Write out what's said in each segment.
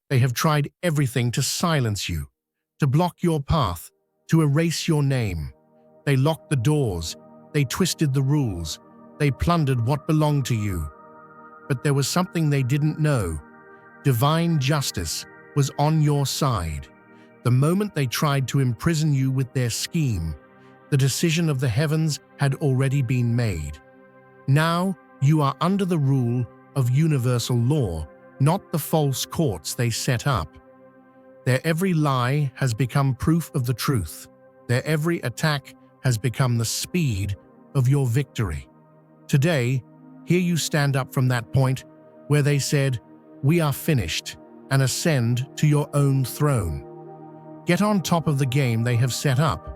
They have tried everything to silence you, to block your path, to erase your name. They locked the doors, they twisted the rules, they plundered what belonged to you. But there was something they didn't know. Divine justice was on your side. The moment they tried to imprison you with their scheme, the decision of the heavens had already been made. Now you are under the rule of universal law, not the false courts they set up. Their every lie has become proof of the truth. Their every attack has become the speed of your victory. Today, here you stand up from that point where they said, "We are finished," and ascend to your own throne. Get on top of the game they have set up.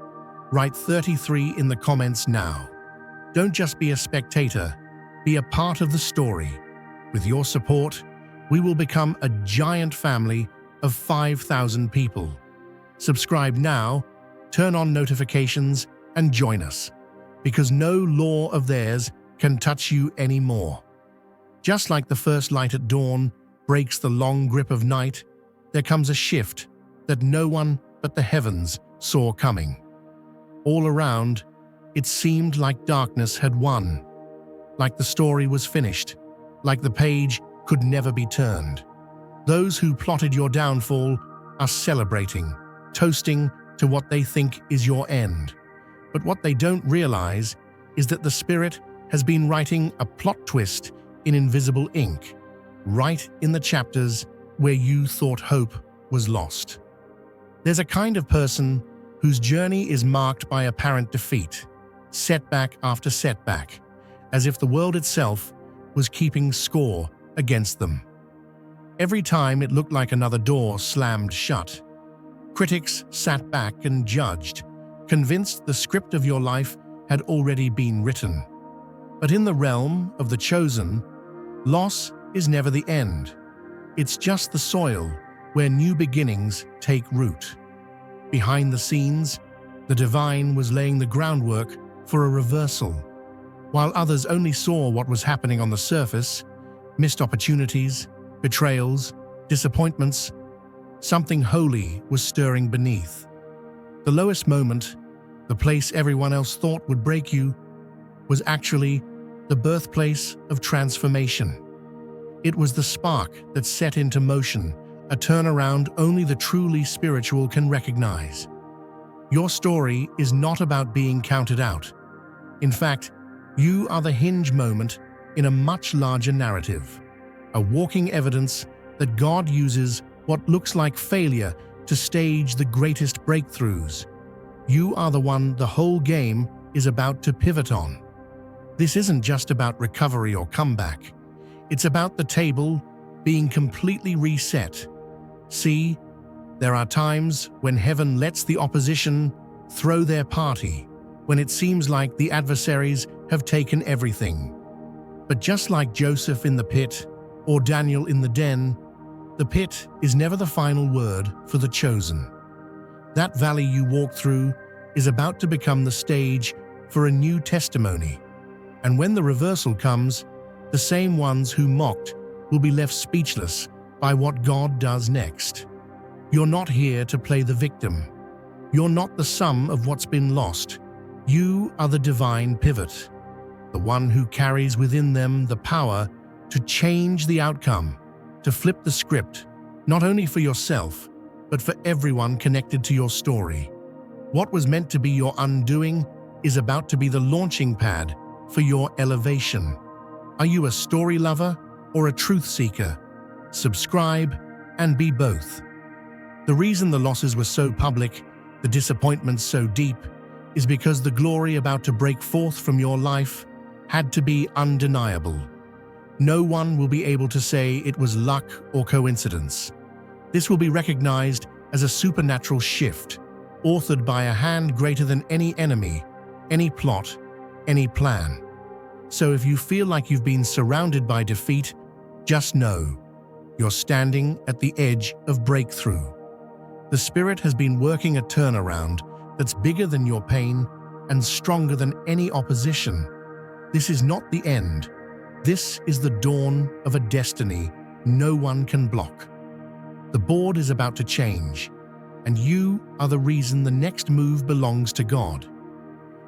Write 33 in the comments now. Don't just be a spectator, be a part of the story. With your support, we will become a giant family of 5,000 people. Subscribe now, turn on notifications, and join us, because no law of theirs can touch you anymore. Just like the first light at dawn breaks the long grip of night, there comes a shift that no one but the heavens saw coming. All around, it seemed like darkness had won, like the story was finished, like the page could never be turned. Those who plotted your downfall are celebrating, toasting to what they think is your end. But what they don't realize is that the Spirit has been writing a plot twist in invisible ink, right in the chapters where you thought hope was lost. There's a kind of person whose journey is marked by apparent defeat, setback after setback, as if the world itself was keeping score against them. Every time it looked like another door slammed shut, critics sat back and judged, convinced the script of your life had already been written. But in the realm of the chosen, loss is never the end. It's just the soil where new beginnings take root. Behind the scenes, the divine was laying the groundwork for a reversal. While others only saw what was happening on the surface, missed opportunities, betrayals, disappointments, something holy was stirring beneath. The lowest moment, the place everyone else thought would break you, was actually the birthplace of transformation. It was the spark that set into motion a turnaround only the truly spiritual can recognize. Your story is not about being counted out. In fact, you are the hinge moment in a much larger narrative, a walking evidence that God uses what looks like failure to stage the greatest breakthroughs. You are the one the whole game is about to pivot on. This isn't just about recovery or comeback. It's about the table being completely reset. See, there are times when heaven lets the opposition throw their party, when it seems like the adversaries have taken everything. But just like Joseph in the pit or Daniel in the den, the pit is never the final word for the chosen. That valley you walk through is about to become the stage for a new testimony. And when the reversal comes, the same ones who mocked will be left speechless by what God does next. You're not here to play the victim. You're not the sum of what's been lost. You are the divine pivot, the one who carries within them the power to change the outcome, to flip the script, not only for yourself, but for everyone connected to your story. What was meant to be your undoing is about to be the launching pad for your elevation. Are you a story lover or a truth seeker? Subscribe and be both. The reason the losses were so public, the disappointments so deep, is because the glory about to break forth from your life had to be undeniable. No one will be able to say it was luck or coincidence. This will be recognized as a supernatural shift, authored by a hand greater than any enemy, any plot, any plan. So if you feel like you've been surrounded by defeat, just know you're standing at the edge of breakthrough. The Spirit has been working a turnaround that's bigger than your pain and stronger than any opposition. This is not the end. This is the dawn of a destiny no one can block. The board is about to change, and you are the reason the next move belongs to God.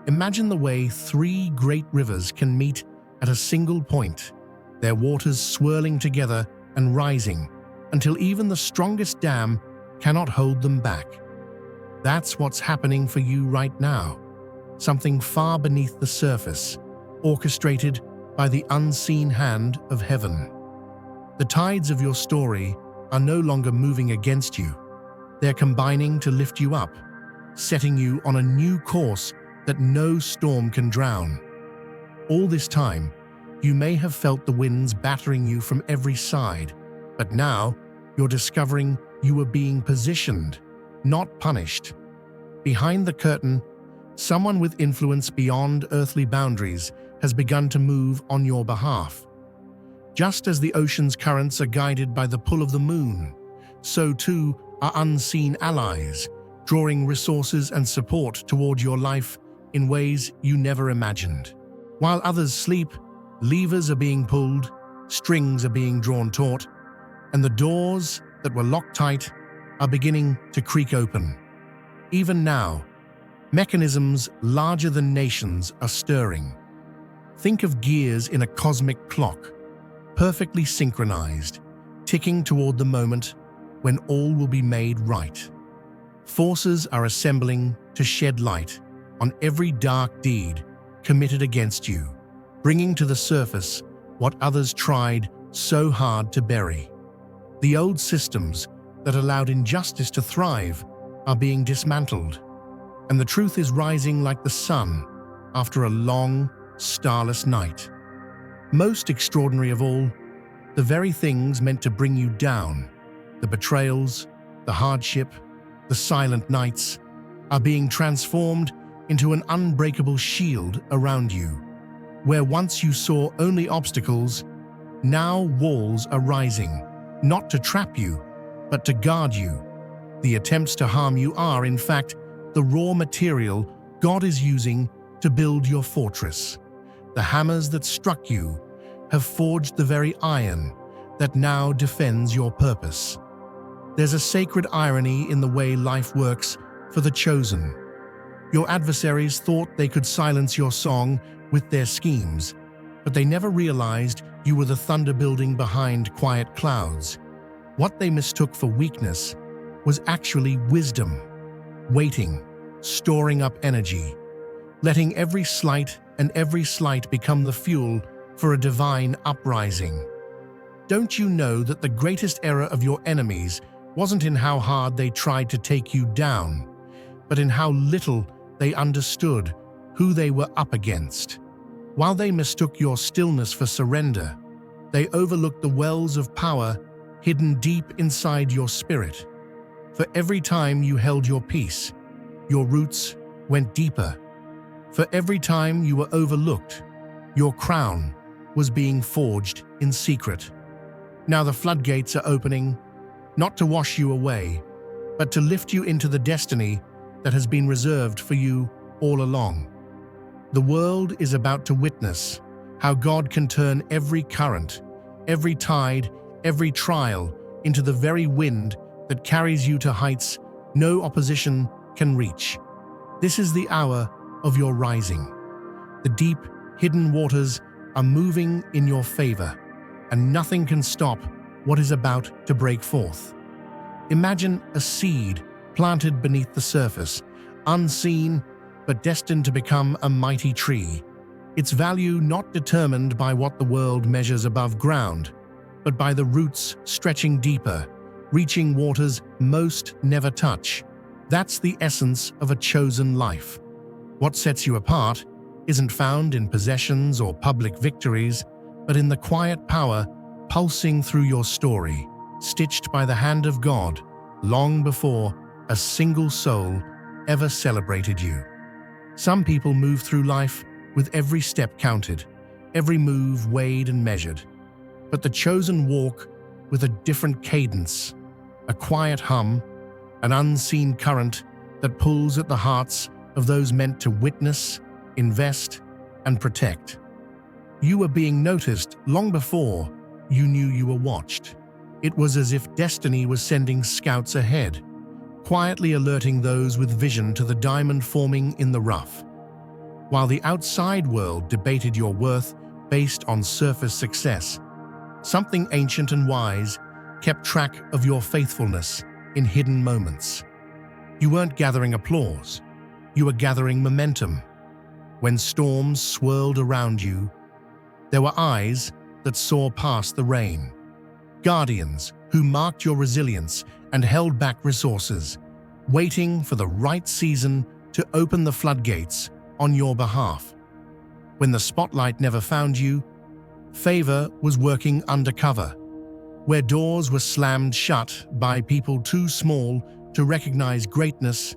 Imagine the way three great rivers can meet at a single point, their waters swirling together and rising until even the strongest dam cannot hold them back. That's what's happening for you right now, something far beneath the surface, orchestrated by the unseen hand of heaven. The tides of your story are no longer moving against you. They're combining to lift you up, setting you on a new course that no storm can drown. All this time, you may have felt the winds battering you from every side, but now you're discovering you were being positioned, not punished. Behind the curtain, someone with influence beyond earthly boundaries has begun to move on your behalf. Just as the ocean's currents are guided by the pull of the moon, so too are unseen allies, drawing resources and support toward your life in ways you never imagined. While others sleep, levers are being pulled, strings are being drawn taut, and the doors that were locked tight are beginning to creak open. Even now, mechanisms larger than nations are stirring. Think of gears in a cosmic clock, perfectly synchronized, ticking toward the moment when all will be made right. Forces are assembling to shed light on every dark deed committed against you, bringing to the surface what others tried so hard to bury. The old systems that allowed injustice to thrive are being dismantled, and the truth is rising like the sun after a long, starless night. Most extraordinary of all, the very things meant to bring you down, the betrayals, the hardship, the silent nights, are being transformed into an unbreakable shield around you. Where once you saw only obstacles, now walls are rising, not to trap you, but to guard you. The attempts to harm you are, in fact, the raw material God is using to build your fortress. The hammers that struck you have forged the very iron that now defends your purpose. There's a sacred irony in the way life works for the chosen. Your adversaries thought they could silence your song with their schemes, but they never realized you were the thunder building behind quiet clouds. What they mistook for weakness was actually wisdom, waiting, storing up energy, letting every slight become the fuel for a divine uprising. Don't you know that the greatest error of your enemies wasn't in how hard they tried to take you down, but in how little they understood who they were up against? While they mistook your stillness for surrender, they overlooked the wells of power hidden deep inside your spirit. For every time you held your peace, your roots went deeper. For every time you were overlooked, your crown was being forged in secret. Now the floodgates are opening, not to wash you away, but to lift you into the destiny that has been reserved for you all along. The world is about to witness how God can turn every current, every tide, every trial into the very wind that carries you to heights no opposition can reach. This is the hour of your rising. The deep, hidden waters are moving in your favor, and nothing can stop what is about to break forth. Imagine a seed planted beneath the surface, unseen but destined to become a mighty tree. Its value not determined by what the world measures above ground, but by the roots stretching deeper, reaching waters most never touch. That's the essence of a chosen life. What sets you apart isn't found in possessions or public victories, but in the quiet power pulsing through your story, stitched by the hand of God long before a single soul ever celebrated you. Some people move through life with every step counted, every move weighed and measured. But the chosen walk with a different cadence, a quiet hum, an unseen current that pulls at the hearts of those meant to witness, invest, and protect. You were being noticed long before you knew you were watched. It was as if destiny was sending scouts ahead, quietly alerting those with vision to the diamond forming in the rough. While the outside world debated your worth based on surface success, something ancient and wise kept track of your faithfulness in hidden moments. You weren't gathering applause, you were gathering momentum. When storms swirled around you, there were eyes that saw past the rain. Guardians who marked your resilience and held back resources, waiting for the right season to open the floodgates on your behalf. When the spotlight never found you, favor was working undercover. Where doors were slammed shut by people too small to recognize greatness,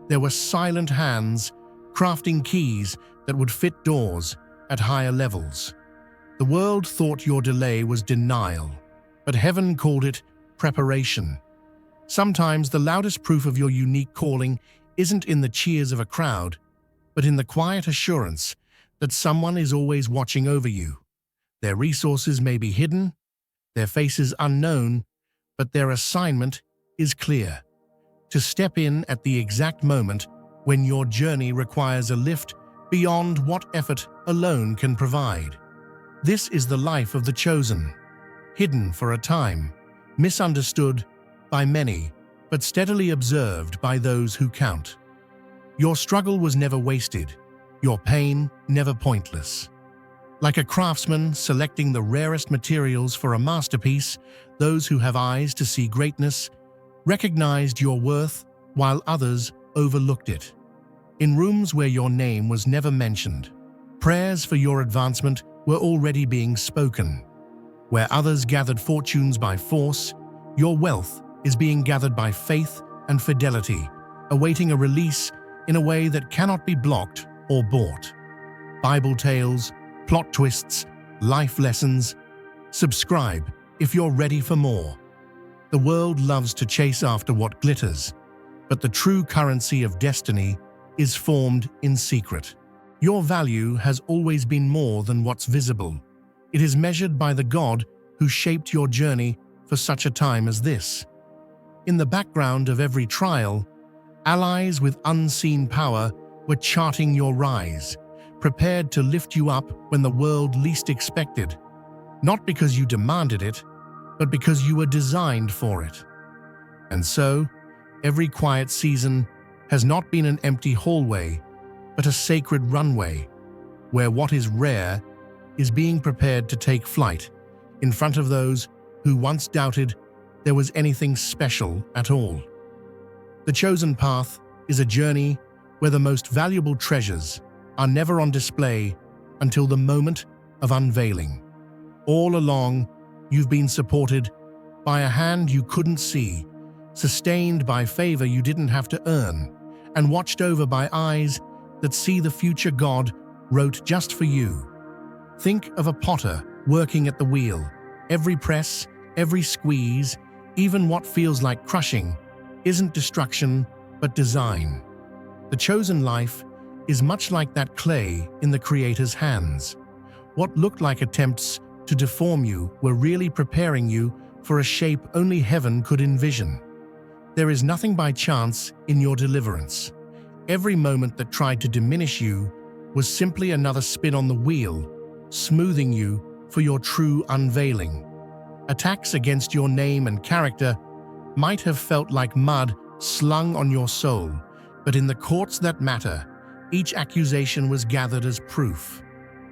there were silent hands crafting keys that would fit doors at higher levels. The world thought your delay was denial, but heaven called it preparation. Sometimes the loudest proof of your unique calling isn't in the cheers of a crowd, but in the quiet assurance that someone is always watching over you. Their resources may be hidden, their faces unknown, but their assignment is clear: to step in at the exact moment when your journey requires a lift beyond what effort alone can provide. This is the life of the chosen, hidden for a time, misunderstood by many, but steadily observed by those who count. Your struggle was never wasted, your pain never pointless. Like a craftsman selecting the rarest materials for a masterpiece, those who have eyes to see greatness recognized your worth while others overlooked it. In rooms where your name was never mentioned, prayers for your advancement were already being spoken. Where others gathered fortunes by force, your wealth is being gathered by faith and fidelity, awaiting a release in a way that cannot be blocked or bought. Bible tales, plot twists, life lessons. Subscribe if you're ready for more. The world loves to chase after what glitters, but the true currency of destiny is formed in secret. Your value has always been more than what's visible. It is measured by the God who shaped your journey for such a time as this. In the background of every trial, allies with unseen power were charting your rise, prepared to lift you up when the world least expected, not because you demanded it, but because you were designed for it. And so, every quiet season has not been an empty hallway, but a sacred runway, where what is rare is being prepared to take flight in front of those who once doubted there was anything special at all. The chosen path is a journey where the most valuable treasures are never on display until the moment of unveiling. All along, you've been supported by a hand you couldn't see, sustained by favor you didn't have to earn, and watched over by eyes that see the future God wrote just for you. Think of a potter working at the wheel. Every press, every squeeze, even what feels like crushing, isn't destruction, but design. The chosen life is much like that clay in the Creator's hands. What looked like attempts to deform you were really preparing you for a shape only heaven could envision. There is nothing by chance in your deliverance. Every moment that tried to diminish you was simply another spin on the wheel, smoothing you for your true unveiling. Attacks against your name and character might have felt like mud slung on your soul, but in the courts that matter, each accusation was gathered as proof,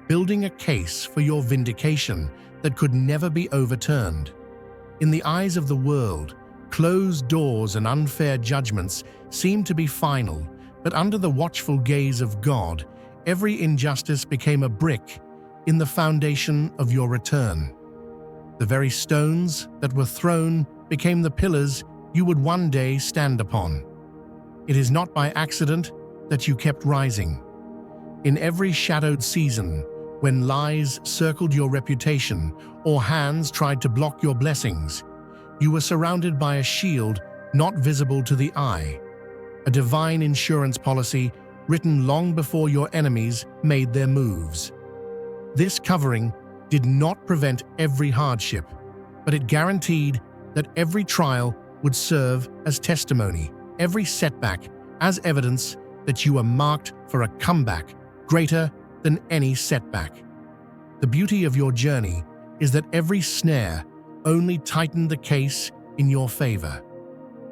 building a case for your vindication that could never be overturned. In the eyes of the world, closed doors and unfair judgments seemed to be final, but under the watchful gaze of God, every injustice became a brick in the foundation of your return. The very stones that were thrown became the pillars you would one day stand upon. It is not by accident that you kept rising. In every shadowed season, when lies circled your reputation or hands tried to block your blessings, you were surrounded by a shield not visible to the eye, a divine insurance policy written long before your enemies made their moves. This covering did not prevent every hardship, but it guaranteed that every trial would serve as testimony, every setback as evidence that you are marked for a comeback greater than any setback. The beauty of your journey is that every snare only tightened the case in your favor.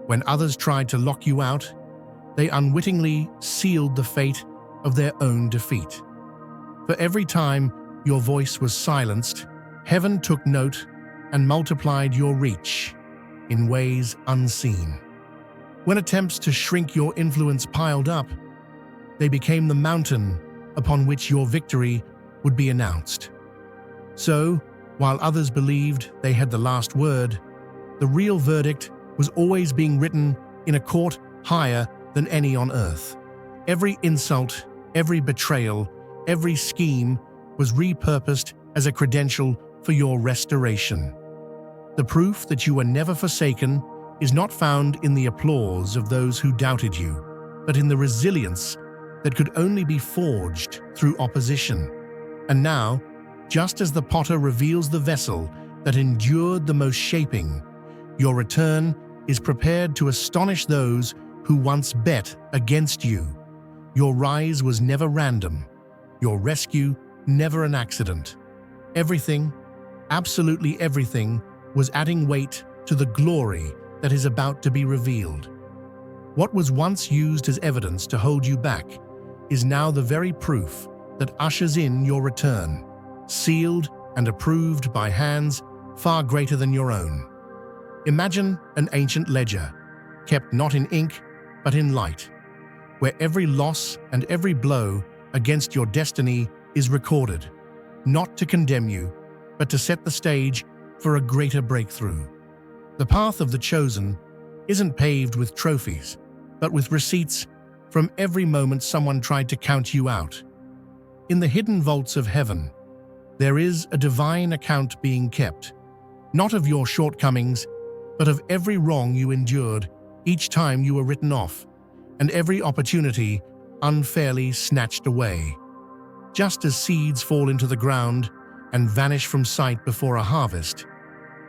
When others tried to lock you out, they unwittingly sealed the fate of their own defeat. For every time your voice was silenced, heaven took note and multiplied your reach in ways unseen. When attempts to shrink your influence piled up, they became the mountain upon which your victory would be announced. So, while others believed they had the last word, the real verdict was always being written in a court higher than any on earth. Every insult, every betrayal, every scheme was repurposed as a credential for your restoration. The proof that you were never forsaken is not found in the applause of those who doubted you, but in the resilience that could only be forged through opposition. And now, just as the potter reveals the vessel that endured the most shaping, your return is prepared to astonish those who once bet against you. Your rise was never random, your rescue never an accident. Everything, absolutely everything, was adding weight to the glory that is about to be revealed. What was once used as evidence to hold you back is now the very proof that ushers in your return, sealed and approved by hands far greater than your own. Imagine an ancient ledger, kept not in ink but in light, where every loss and every blow against your destiny is recorded, not to condemn you, but to set the stage for a greater breakthrough. The path of the chosen isn't paved with trophies, but with receipts from every moment someone tried to count you out. In the hidden vaults of heaven, there is a divine account being kept, not of your shortcomings, but of every wrong you endured each time you were written off, and every opportunity unfairly snatched away. Just as seeds fall into the ground and vanish from sight before a harvest,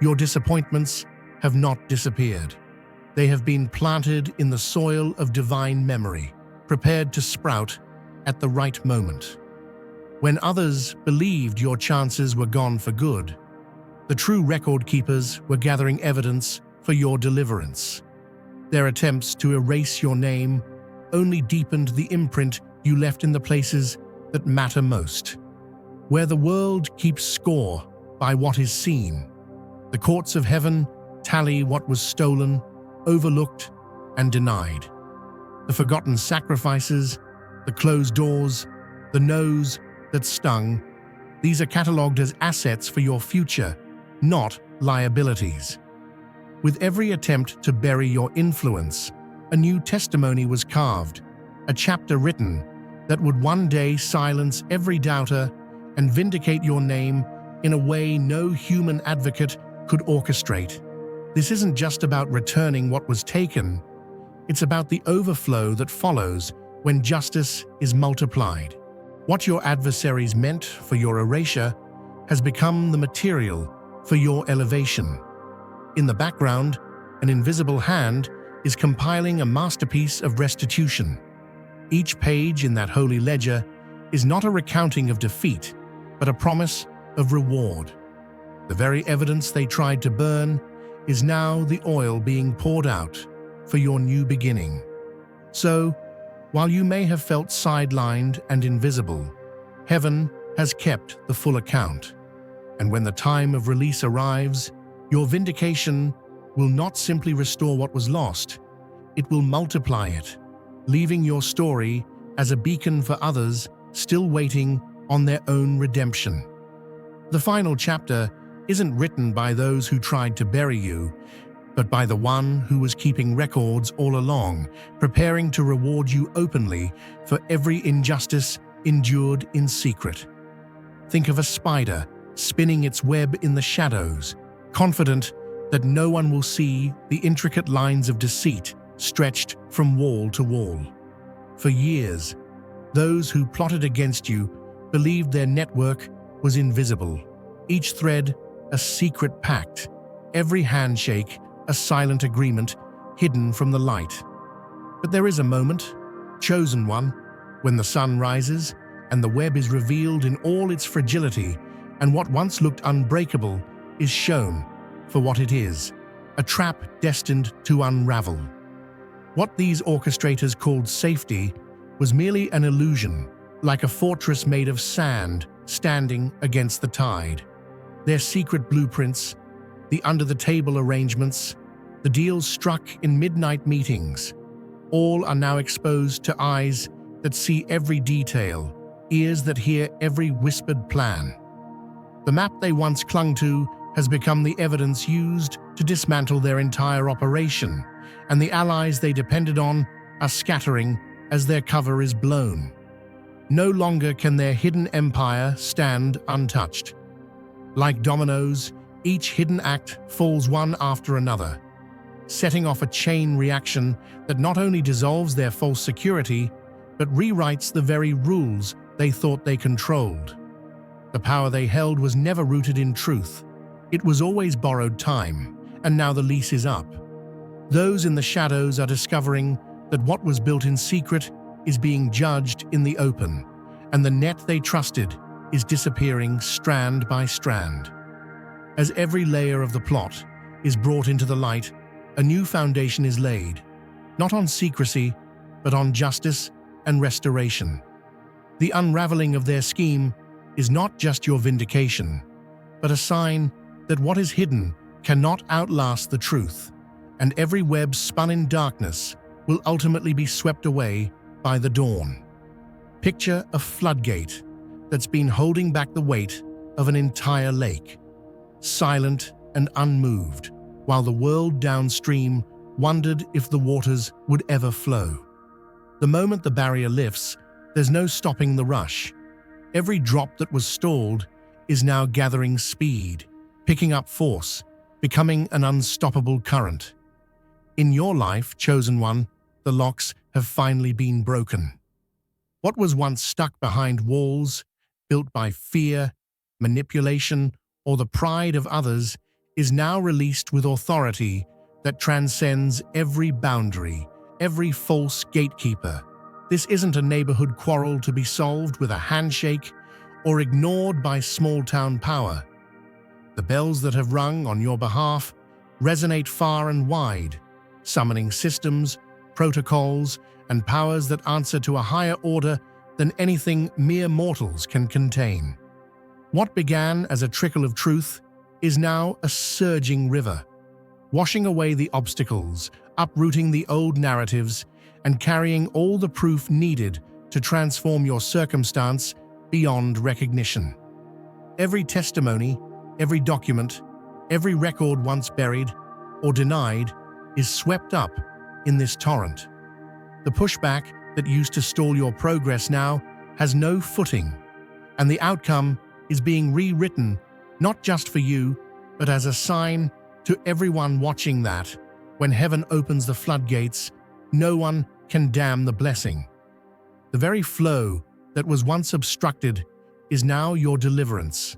your disappointments have not disappeared. They have been planted in the soil of divine memory, prepared to sprout at the right moment. When others believed your chances were gone for good, the true record keepers were gathering evidence for your deliverance. Their attempts to erase your name only deepened the imprint you left in the places that matter most. Where the world keeps score by what is seen, the courts of heaven tally what was stolen, overlooked, and denied. The forgotten sacrifices, the closed doors, the no's that stung, these are catalogued as assets for your future, not liabilities. With every attempt to bury your influence, a new testimony was carved, a chapter written that would one day silence every doubter and vindicate your name in a way no human advocate could orchestrate. This isn't just about returning what was taken, it's about the overflow that follows when justice is multiplied. What your adversaries meant for your erasure has become the material for your elevation. In the background, an invisible hand is compiling a masterpiece of restitution. Each page in that holy ledger is not a recounting of defeat, but a promise of reward. The very evidence they tried to burn is now the oil being poured out for your new beginning. So, while you may have felt sidelined and invisible, heaven has kept the full account. And when the time of release arrives, your vindication will not simply restore what was lost, it will multiply it, leaving your story as a beacon for others still waiting on their own redemption. The final chapter isn't written by those who tried to bury you, but by the one who was keeping records all along, preparing to reward you openly for every injustice endured in secret. Think of a spider spinning its web in the shadows, confident that no one will see the intricate lines of deceit stretched from wall to wall. For years, those who plotted against you believed their network was invisible, each thread a secret pact, every handshake a silent agreement hidden from the light. But there is a moment, chosen one, when the sun rises and the web is revealed in all its fragility, and what once looked unbreakable is shown for what it is, a trap destined to unravel. What these orchestrators called safety was merely an illusion, like a fortress made of sand standing against the tide. Their secret blueprints, the under-the-table arrangements, the deals struck in midnight meetings, all are now exposed to eyes that see every detail, ears that hear every whispered plan. The map they once clung to has become the evidence used to dismantle their entire operation, and the allies they depended on are scattering as their cover is blown. No longer can their hidden empire stand untouched. Like dominoes, each hidden act falls one after another, setting off a chain reaction that not only dissolves their false security, but rewrites the very rules they thought they controlled. The power they held was never rooted in truth. It was always borrowed time, and now the lease is up. Those in the shadows are discovering that what was built in secret is being judged in the open, and the net they trusted is disappearing strand by strand. As every layer of the plot is brought into the light, a new foundation is laid, not on secrecy, but on justice and restoration. The unraveling of their scheme is not just your vindication, but a sign that what is hidden cannot outlast the truth, and every web spun in darkness will ultimately be swept away by the dawn. Picture a floodgate that's been holding back the weight of an entire lake, silent and unmoved, while the world downstream wondered if the waters would ever flow. The moment the barrier lifts, there's no stopping the rush. Every drop that was stalled is now gathering speed, picking up force, becoming an unstoppable current. In your life, chosen one, the locks have finally been broken. What was once stuck behind walls, built by fear, manipulation, or the pride of others, is now released with authority that transcends every boundary, every false gatekeeper. This isn't a neighborhood quarrel to be solved with a handshake or ignored by small-town power. The bells that have rung on your behalf resonate far and wide, summoning systems, protocols, and powers that answer to a higher order than anything mere mortals can contain. What began as a trickle of truth is now a surging river, washing away the obstacles, uprooting the old narratives, and carrying all the proof needed to transform your circumstance beyond recognition. Every testimony, every document, every record once buried or denied is swept up in this torrent. The pushback that used to stall your progress now has no footing, and the outcome is being rewritten not just for you, but as a sign to everyone watching that, when heaven opens the floodgates, no one can dam the blessing. The very flow that was once obstructed is now your deliverance,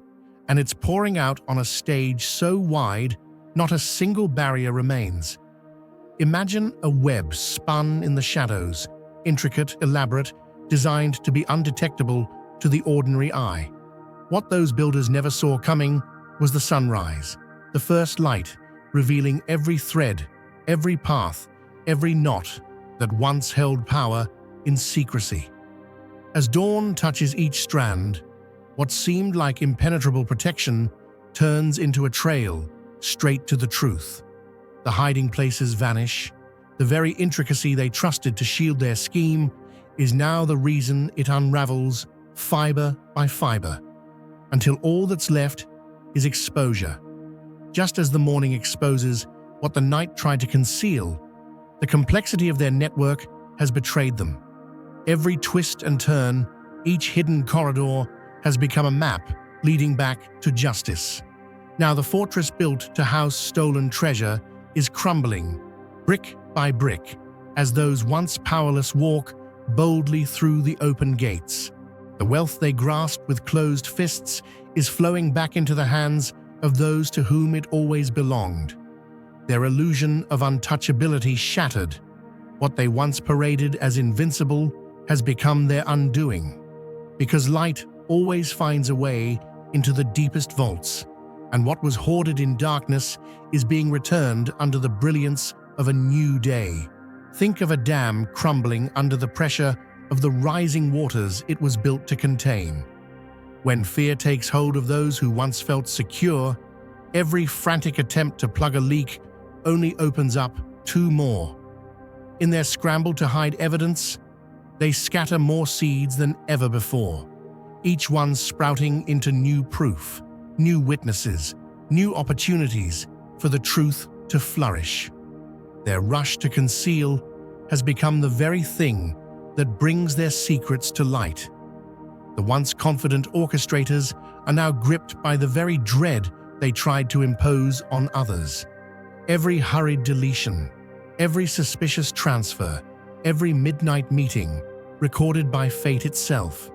and it's pouring out on a stage so wide, not a single barrier remains. Imagine a web spun in the shadows, intricate, elaborate, designed to be undetectable to the ordinary eye. What those builders never saw coming was the sunrise, the first light, revealing every thread, every path, every knot that once held power in secrecy. As dawn touches each strand, what seemed like impenetrable protection turns into a trail straight to the truth. The hiding places vanish. The very intricacy they trusted to shield their scheme is now the reason it unravels fiber by fiber, until all that's left is exposure. Just as the morning exposes what the night tried to conceal, the complexity of their network has betrayed them. Every twist and turn, each hidden corridor has become a map leading back to justice. Now the fortress built to house stolen treasure is crumbling, brick by brick, as those once powerless walk boldly through the open gates. The wealth they grasped with closed fists is flowing back into the hands of those to whom it always belonged. their illusion of untouchability shattered. What they once paraded as invincible has become their undoing. Because light always finds a way into the deepest vaults, and what was hoarded in darkness is being returned under the brilliance of a new day. Think of a dam crumbling under the pressure of the rising waters it was built to contain. When fear takes hold of those who once felt secure, every frantic attempt to plug a leak only opens up two more. In their scramble to hide evidence, they scatter more seeds than ever before, each one sprouting into new proof, new witnesses, new opportunities for the truth to flourish. Their rush to conceal has become the very thing that brings their secrets to light. The once confident orchestrators are now gripped by the very dread they tried to impose on others. Every hurried deletion, every suspicious transfer, every midnight meeting, recorded by fate itself.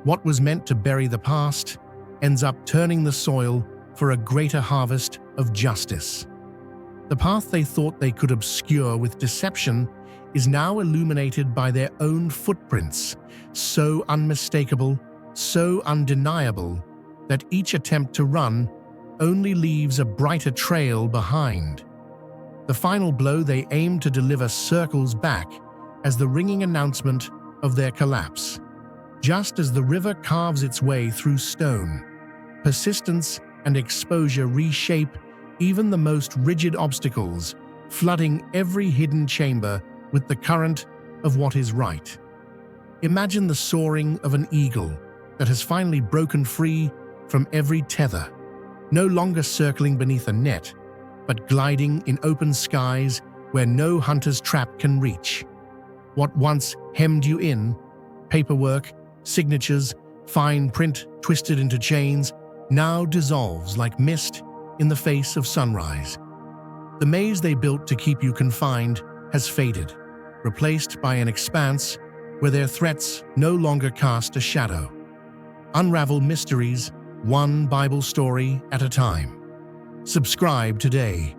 What was meant to bury the past ends up turning the soil for a greater harvest of justice. The path they thought they could obscure with deception is now illuminated by their own footprints, so unmistakable, so undeniable, that each attempt to run only leaves a brighter trail behind. The final blow they aim to deliver circles back as the ringing announcement of their collapse. Just as the river carves its way through stone, persistence and exposure reshape even the most rigid obstacles, flooding every hidden chamber with the current of what is right. Imagine the soaring of an eagle that has finally broken free from every tether, no longer circling beneath a net, but gliding in open skies where no hunter's trap can reach. What once hemmed you in, paperwork, signatures, fine print twisted into chains, now dissolves like mist in the face of sunrise. The maze they built to keep you confined has faded, replaced by an expanse where their threats no longer cast a shadow. Unravel mysteries, one Bible story at a time. Subscribe today.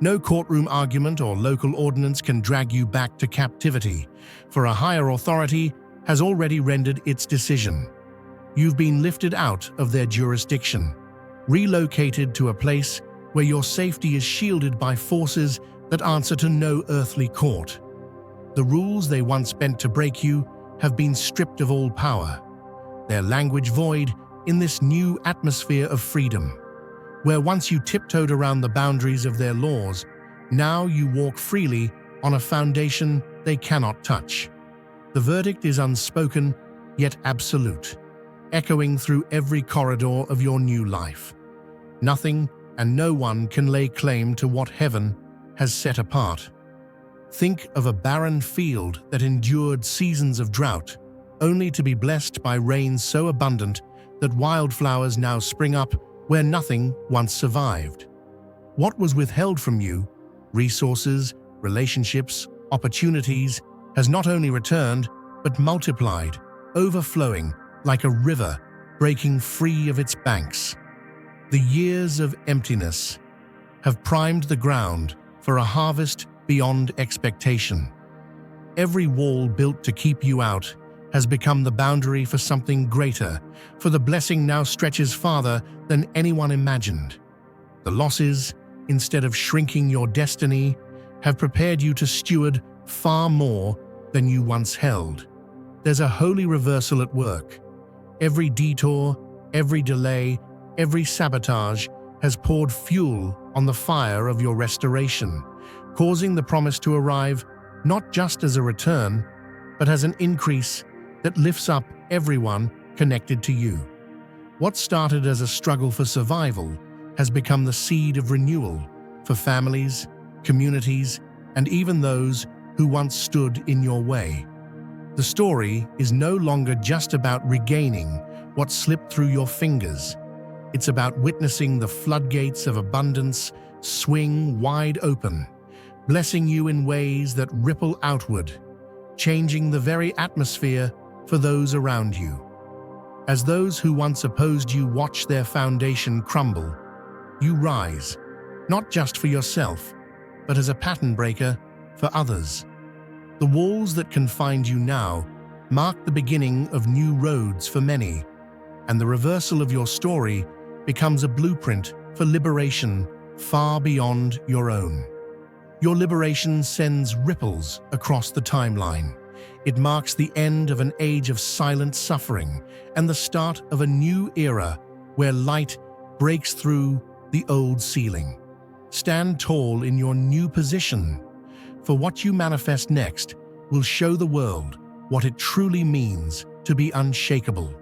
No courtroom argument or local ordinance can drag you back to captivity, for a higher authority has already rendered its decision. You've been lifted out of their jurisdiction, relocated to a place where your safety is shielded by forces that answer to no earthly court. The rules they once bent to break you have been stripped of all power, their language void in this new atmosphere of freedom. Where once you tiptoed around the boundaries of their laws, now you walk freely on a foundation they cannot touch. The verdict is unspoken, yet absolute, echoing through every corridor of your new life. Nothing and no one can lay claim to what heaven has set apart. Think of a barren field that endured seasons of drought, only to be blessed by rain so abundant that wildflowers now spring up where nothing once survived. What was withheld from you, resources, relationships, opportunities, has not only returned, but multiplied, overflowing like a river breaking free of its banks. The years of emptiness have primed the ground for a harvest beyond expectation. Every wall built to keep you out has become the boundary for something greater, for the blessing now stretches farther than anyone imagined. The losses, instead of shrinking your destiny, have prepared you to steward far more than you once held. There's a holy reversal at work. Every detour, every delay, every sabotage has poured fuel on the fire of your restoration, causing the promise to arrive not just as a return, but as an increase that lifts up everyone connected to you. What started as a struggle for survival has become the seed of renewal for families, communities, and even those who once stood in your way. The story is no longer just about regaining what slipped through your fingers. It's about witnessing the floodgates of abundance swing wide open, blessing you in ways that ripple outward, changing the very atmosphere for those around you. As those who once opposed you watch their foundation crumble, you rise, not just for yourself, but as a pattern breaker for others. The walls that confined you now mark the beginning of new roads for many, and the reversal of your story becomes a blueprint for liberation far beyond your own. Your liberation sends ripples across the timeline. It marks the end of an age of silent suffering and the start of a new era where light breaks through the old ceiling. Stand tall in your new position, for what you manifest next will show the world what it truly means to be unshakable.